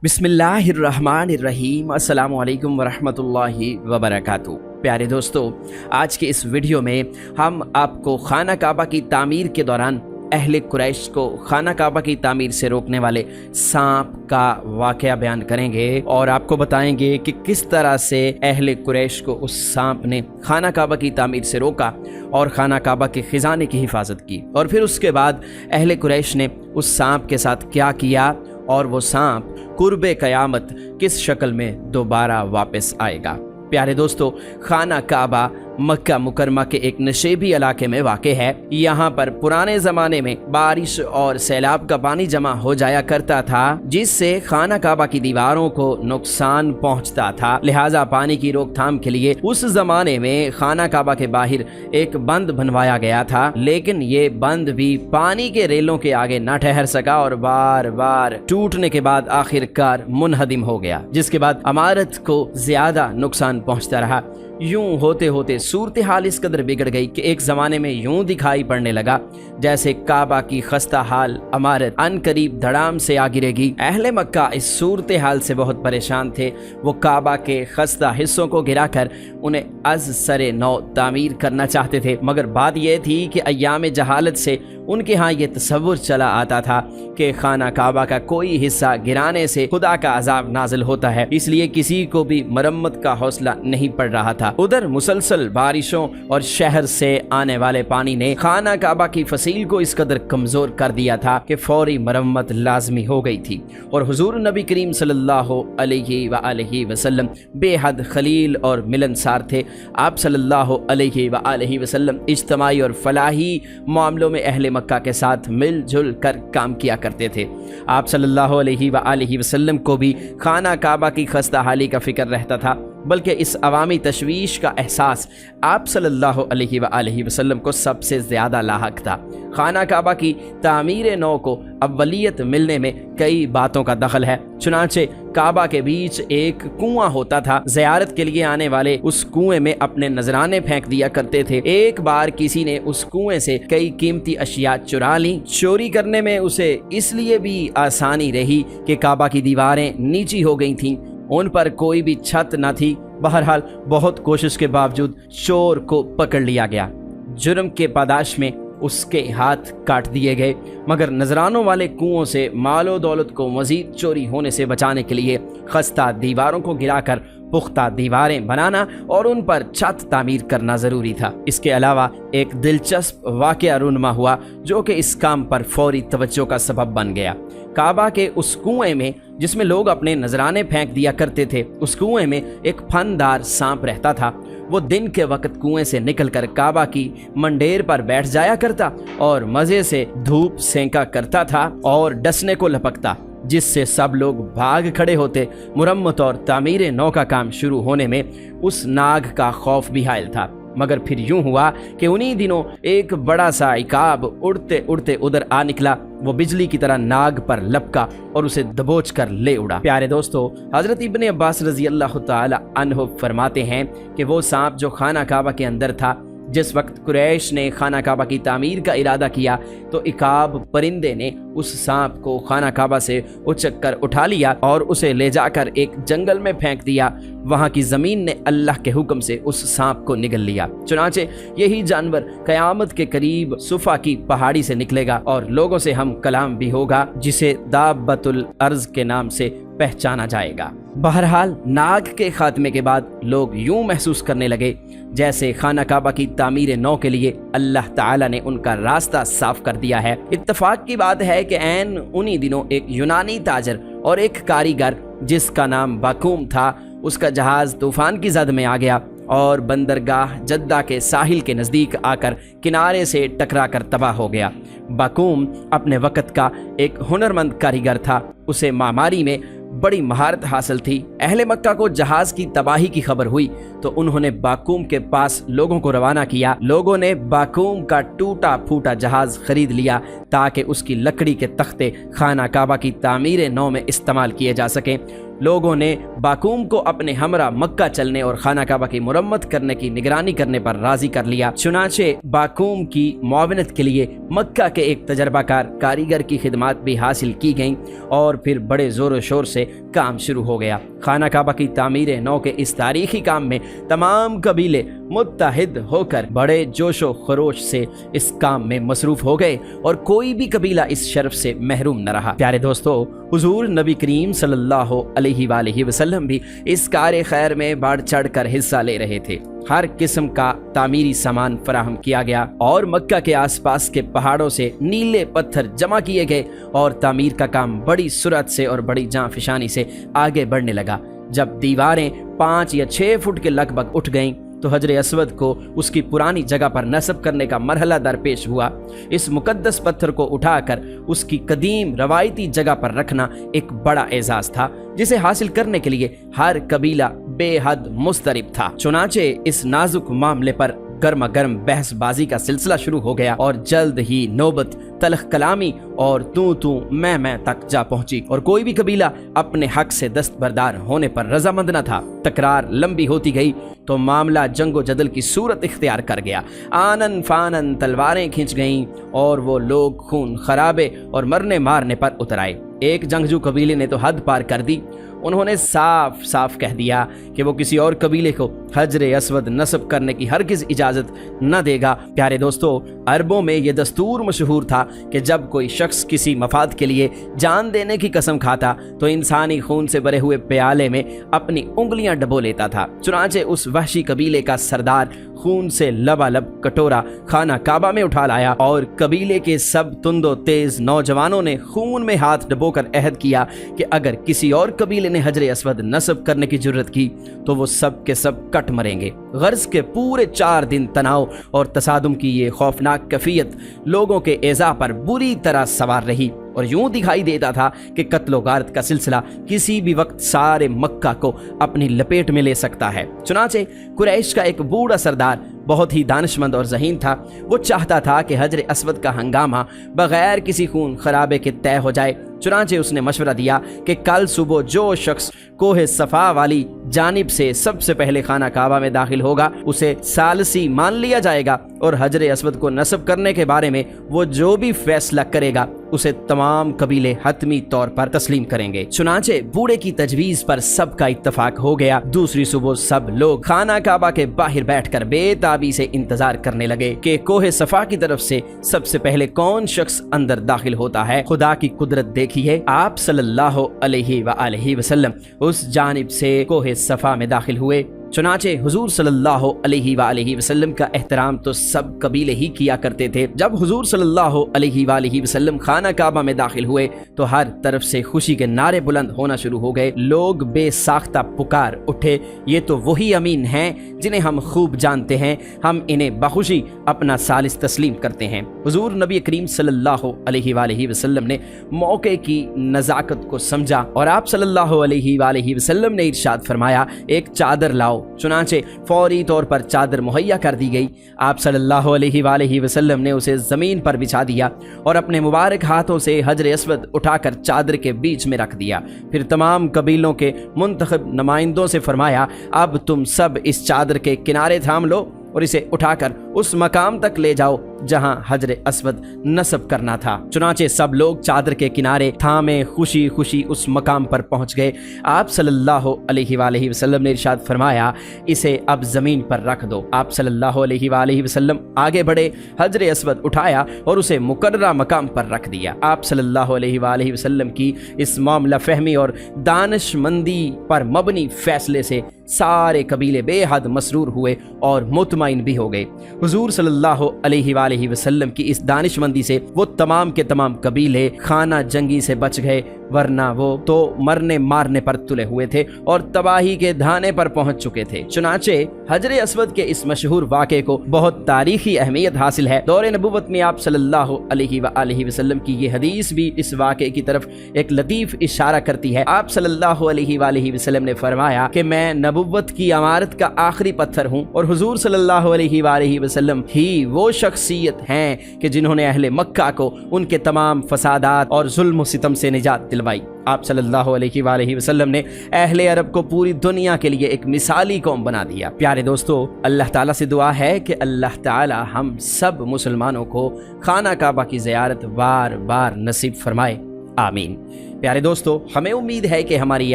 बिस्मिल्लाहिर्रहमानिर्रहीम अस्सलामु अलैकुम वरहमतुल्लाहि वबरकातुहू। प्यारे दोस्तों, आज के इस वीडियो में हम आपको खाना काबा की तामीर के दौरान अहले कुरैश को खाना काबा की तामीर से रोकने वाले सांप का वाक़या बयान करेंगे और आपको बताएंगे कि किस तरह से अहले कुरैश को उस सांप ने खाना काबा की तामीर से रोका और खाना काबा के खजाने की हिफाजत की, और फिर उसके बाद अहले कुरैश ने उस सांप के साथ क्या किया और वो सांप कुर्बे क़यामत किस शक्ल में दोबारा वापस आएगा। प्यारे दोस्तों, खाना काबा मक्का मुकरमा के एक नशेबी इलाके में वाक़ है। यहाँ पर पुराने ज़माने में बारिश और सैलाब का पानी जमा हो जाया करता था, जिससे खाना काबा की दीवारों को नुकसान पहुँचता था। लिहाजा पानी की रोकथाम के लिए उस ज़माने में खाना काबा के बाहर एक बंद बनवाया गया था, लेकिन ये बंद भी पानी के रेलों के आगे न ठहर सका और बार बार टूटने के बाद आखिरकार मुनहदिम हो गया, जिसके बाद इमारत को ज़्यादा नुकसान पहुँचता रहा। यूं होते होते सूरत हाल इस कदर बिगड़ गई कि एक ज़माने में यूं दिखाई पड़ने लगा जैसे काबा की खस्ता हाल इमारत अन करीब धड़ाम से आ गिरेगी। अहले मक्का इस सूरत हाल से बहुत परेशान थे। वो काबा के खस्ता हिस्सों को गिराकर उन्हें अज सरे नौ तामीर करना चाहते थे, मगर बात यह थी कि अय्याम जहालत से उनके यहाँ ये तसव्वुर चला आता था कि खाना काबा का कोई हिस्सा गिराने से खुदा का अजाब नाजिल होता है, इसलिए किसी को भी मरम्मत का हौसला नहीं पड़ रहा था। उधर मुसलसल बारिशों और शहर से आने वाले पानी ने खाना काबा की फसील को इस कदर कमजोर कर दिया था कि फौरी मरम्मत लाजमी हो गई थी। और हुजूर नबी करीम सल्लल्लाहु अलैहि वसल्लम बेहद खलील और मिलनसार थे। आप सल्लल्लाहु अलैहि वसल्लम इज्तिमाई और फलाही मामलों में अहले मक्का के साथ मिलजुल कर काम किया करते थे। आप सल्लल्लाहु अलैहि वसल्लम को भी खाना काबा की खस्ता हाली का फिक्र रहता था, बल्कि इस अवामी तशवीश का एहसास आप सल्लल्लाहु अलैहि वसल्लम को सबसे ज़्यादा लाहक था। खाना काबा की तामीर नौ को अव्वलियत मिलने में कई बातों का दखल है। चुनांचे काबा के बीच एक कुआं होता था। ज़ियारत के लिए आने वाले उस कुएं में अपने नजराने फेंक दिया करते थे। एक बार किसी ने उस कुएं से कई कीमती अशिया चुरा ली। चोरी करने में उसे इसलिए भी आसानी रही कि काबा की दीवारें नीची हो गई थीं, उन पर कोई भी छत न थी। बहरहाल बहुत कोशिश के बावजूद चोर को पकड़ लिया गया। जुर्म के पादाश में उसके हाथ काट दिए गए, मगर नजरानों वाले कुओं से मालो दौलत को मजीद चोरी होने से बचाने के लिए खस्ता दीवारों को गिराकर पुख्ता दीवारें बनाना और उन पर छत तामीर करना ज़रूरी था। इसके अलावा एक दिलचस्प वाक़या रूनमा हुआ जो कि इस काम पर फौरी तवज्जो का सबब बन गया। काबा के उस कुएं में जिसमें लोग अपने नजराने फेंक दिया करते थे, उस कुएं में एक फनदार सांप रहता था। वो दिन के वक्त कुएं से निकलकर काबा की मंडेर पर बैठ जाया करता और मज़े से धूप सेंका करता था और डसने को लपकता, जिससे सब लोग भाग खड़े होते। मुरम्मत और तामीर नौ का काम शुरू होने में उस नाग का खौफ भी हायल था। मगर फिर यूं हुआ कि उन्हीं दिनों एक बड़ा सा इकाब उड़ते उड़ते उधर आ निकला। वो बिजली की तरह नाग पर लपका और उसे दबोच कर ले उड़ा। प्यारे दोस्तों, हजरत इब्ने अब्बास रजी अल्लाह ताला अन्हु फरमाते हैं कि वो सांप जो खाना काबा के अंदर था, जिस वक्त कुरैश ने खाना काबा की तामीर का इरादा किया तो इकाब परिंदे ने उस सांप को खाना काबा से उचक कर उठा लिया और उसे ले जाकर एक जंगल में फेंक दिया। वहाँ की ज़मीन ने अल्लाह के हुक्म से उस सांप को निगल लिया। चुनांचे यही जानवर क़यामत के करीब सुफा की पहाड़ी से निकलेगा और लोगों से हम कलाम भी होगा, जिसे दाब्बतुल अर्ज़ के नाम से पहचाना जाएगा। बहरहाल नाग के खात्मे के बाद लोग यूं महसूस करने लगे जैसे खाना काबा की तामीर नौ के लिए अल्लाह ताला ने उनका रास्ता साफ कर दिया है। इत्तफाक की बात है कि ऐन उन्हीं दिनों एक यूनानी ताजर और एक कारीगर जिसका नाम बाकूम था, उसका जहाज तूफान की जद में आ गया और बंदरगाह जद्दा के साहिल के नज़दीक आकर किनारे से टकरा कर तबाह हो गया। बाकूम अपने वक़्त का एक हुनरमंद कारीगर था। उसे मामारी में बड़ी महारत हासिल थी। अहले मक्का को जहाज की तबाही की खबर हुई तो उन्होंने बाकूम के पास लोगों को रवाना किया। लोगों ने बाकूम का टूटा फूटा जहाज खरीद लिया ताकि उसकी लकड़ी के तख्ते खाना काबा की तामीर नौ में इस्तेमाल किए जा सकें। लोगों ने बाकूम को अपने हमरा मक्का चलने और खाना काबा की मुरम्मत करने की निगरानी करने पर राजी कर लिया। चुनाचे बाकूम की मुआवनत के लिए मक्का के एक तजर्बाकार कारीगर की खिदमत भी हासिल की गईं और फिर बड़े ज़ोर शोर से काम शुरू हो गया। खाना काबा की तामीर नौ के इस तारीखी काम में तमाम कबीले मुत्तहिद होकर बड़े जोशो खरोश से इस काम में मसरूफ़ हो गए और कोई भी कबीला इस शर्फ से महरूम न रहा। प्यारे दोस्तों, हुजूर नबी करीम सल्लल्लाहु अलैहि वसल्लम भी इस कार्य खैर में बढ़ चढ़ कर हिस्सा ले रहे थे। हर किस्म का तामीरी सामान फराहम किया गया और मक्का के आसपास के पहाड़ों से नीले पत्थर जमा किए गए और तामीर का काम बड़ी सुरत से और बड़ी जांफिशानी से आगे बढ़ने लगा। जब दीवारें 5 या 6 फुट के लगभग उठ गईं तो हजर अस्वद को उसकी पुरानी जगह पर नस्ब करने का मरहला दरपेश हुआ। इस मुकद्दस पत्थर को उठाकर उसकी कदीम रवायती जगह पर रखना एक बड़ा एजाज था, जिसे हासिल करने के लिए हर कबीला बेहद मुस्तरिब था। चुनाचे इस नाजुक मामले पर गर्मा गर्म बहसबाजी का सिलसिला शुरू हो गया और जल्द ही नौबत तलख कलामी और तू मैं तक जा पहुंची और कोई भी कबीला अपने हक से दस्तबरदार होने पर रजामंद न था। तकरार लंबी होती गई तो मामला जंगो जदल की सूरत इख्तियार कर गया। आनन फानन तलवारें खींच गईं और वो लोग खून खराबे और मरने मारने पर उतर आए। एक जंगजू कबीले ने तो हद पार कर दी। उन्होंने साफ साफ कह दिया कि वो किसी और कबीले को हजर अस्वद नस्ब करने की हरगिज इजाज़त न देगा। प्यारे दोस्तों, अरबों में ये दस्तूर मशहूर था कि जब कोई शख्स किसी मफाद के लिए जान देने की कसम खाता तो इंसानी खून से भरे हुए प्याले में अपनी उंगलियां डबो लेता था। चुनाचे उस वहशी कबीले का सरदार खून से लबालब कटोरा खाना काबा में उठा लाया और कबीले के सब तुंदो तेज नौजवानों ने खून में हाथ डबोकर अहद किया कि अगर किसी और कबीले ने हजर अस्वद नस्ब करने की जुर्रत की तो वो सब के सब कट मरेंगे। गर्ज के पूरे 4 दिन तनाव और तसादुम की ये खौफनाक कैफियत लोगों के एज़ा पर बुरी तरह सवार रही और यूं दिखाई देता था कि कत्लो गारत का सिलसिला किसी भी वक्त सारे मक्का को अपनी लपेट में ले सकता है। चुनाचे कुरैश का एक बूढ़ा सरदार बहुत ही दानिशमंद और ज़हीन था। वो चाहता था कि हजर अस्वद का हंगामा बगैर किसी खून खराबे के तय हो जाए। चुनाचे उसने मशवरा दिया कि कल सुबह जो शख्स कोहे सफ़ा वाली जानिब से सबसे पहले खाना काबा में दाखिल होगा उसे सालसी मान लिया जाएगा और हजर अस्वद को नस्ब करने के बारे में वो जो भी फैसला करेगा उसे तमाम कबीले हतमी तौर पर तस्लीम करेंगे। चुनाचे बूढ़े की तजवीज़ पर सबका इत्तफाक हो गया। दूसरी सुबह सब लोग खाना काबा के बाहर बैठकर बेताबी से इंतजार करने लगे कि कोहे सफ़ा की तरफ से सबसे पहले कौन शख्स अंदर दाखिल होता है। खुदा की कुदरत देखिए, आप सल्लल्लाहु अलैहि वसल्लम उस जानिब से कोहे सफ़ा में दाखिल हुए। चुनाचे हुजूर सल्लल्लाहु अलैहि वसल्लम का एहतराम तो सब कबीले ही किया करते थे। जब हुजूर सल्लल्लाहु अलैहि वसल्लम खाना काबा में दाखिल हुए तो हर तरफ से खुशी के नारे बुलंद होना शुरू हो गए। लोग बेसाख्ता पुकार उठे, ये तो वही अमीन हैं जिन्हें हम खूब जानते हैं, हम इन्हें बखुशी अपना सालिस तस्लीम करते हैं। हुजूर नबी करीम सल्लल्लाहु अलैहि वसल्लम ने मौके की नज़ाकत को समझा और आप सल्लल्लाहु अलैहि वसल्लम ने इरशाद फरमाया, एक चादर लाओ। चुनाचे फौरी तौर पर चादर मुहैया कर दी गई। आप सल्लल्लाहु अलैहि वसल्लम ने उसे जमीन पर बिछा दिया और अपने मुबारक हाथों से हजर अस्वद उठाकर चादर के बीच में रख दिया। फिर तमाम कबीलों के मुंतखब नुमाइंदों से फरमाया, अब तुम सब इस चादर के किनारे थाम लो और इसे उठाकर उस मकाम तक ले जाओ जहां हजर अस्वद नस्ब करना था। चुनाचे सब लोग चादर के किनारे थामे खुशी खुशी उस मकाम पर पहुंच गए। आप सल्लल्लाहु अलैहि वसल्लम ने इरशाद फरमाया, इसे अब जमीन पर रख दो। आप सल्लल्लाहु अलैहि वसल्लम आगे बढ़े, हजर अस्वद उठाया और उसे मुकर्ररा मकाम पर रख दिया। आप सल्लल्लाहु अलैहि वसल्लम की इस मामला फहमी और दानिशमंदी पर मबनी फैसले से सारे कबीले बेहद मसरूर हुए और मुतमईन भी हो गए। हुजूर सल्लल्लाहु अलैहि वसल्लम की इस दानिशमंदी से वो तमाम के तमाम कबीले खाना जंगी से बच गए, वरना वो तो मरने मारने पर तुले हुए थे और तबाही के धाने पर पहुंच चुके थे। चुनाचे हजर अस्वद के इस मशहूर वाक़े को बहुत तारीखी अहमियत हासिल है। दौरे नबुव्वत में आप सल्लल्लाहु अलैहि वसल्लम की ये हदीस भी इस वाक़े की तरफ एक लतीफ़ इशारा करती है। आप सल्लल्लाहु अलैहि वसल्लम ने फरमाया कि मैं नबुव्वत की अमारत का आखिरी पत्थर हूँ और हुजूर सल्लल्लाहु अलैहि वसल्लम ही वो शख्सियत हैं कि जिन्होंने अहले मक्का को उनके तमाम फसादात और जुल्म सितम से निजात दिलवाई। आप सल्लल्लाहु अलैहि वसल्लम ने अहले अरब को पूरी दुनिया के लिए एक मिसाली कौम बना दिया। प्यारे दोस्तों, अल्लाह ताला से दुआ है कि अल्लाह ताला हम सब मुसलमानों को खाना काबा की ज़ियारत बार बार नसीब फरमाए, आमीन। प्यारे दोस्तों, हमें उम्मीद है कि हमारी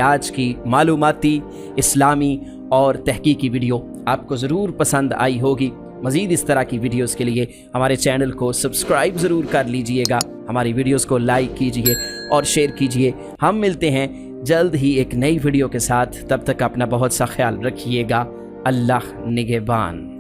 आज की मालूमाती, इस्लामी और तहकीकी वीडियो आपको ज़रूर पसंद आई होगी। मज़ीद इस तरह की वीडियोस के लिए हमारे चैनल को सब्सक्राइब ज़रूर कर लीजिएगा, हमारी वीडियोस को लाइक कीजिए और शेयर कीजिए। हम मिलते हैं जल्द ही एक नई वीडियो के साथ, तब तक अपना बहुत सा ख्याल रखिएगा। अल्लाह निगहबान।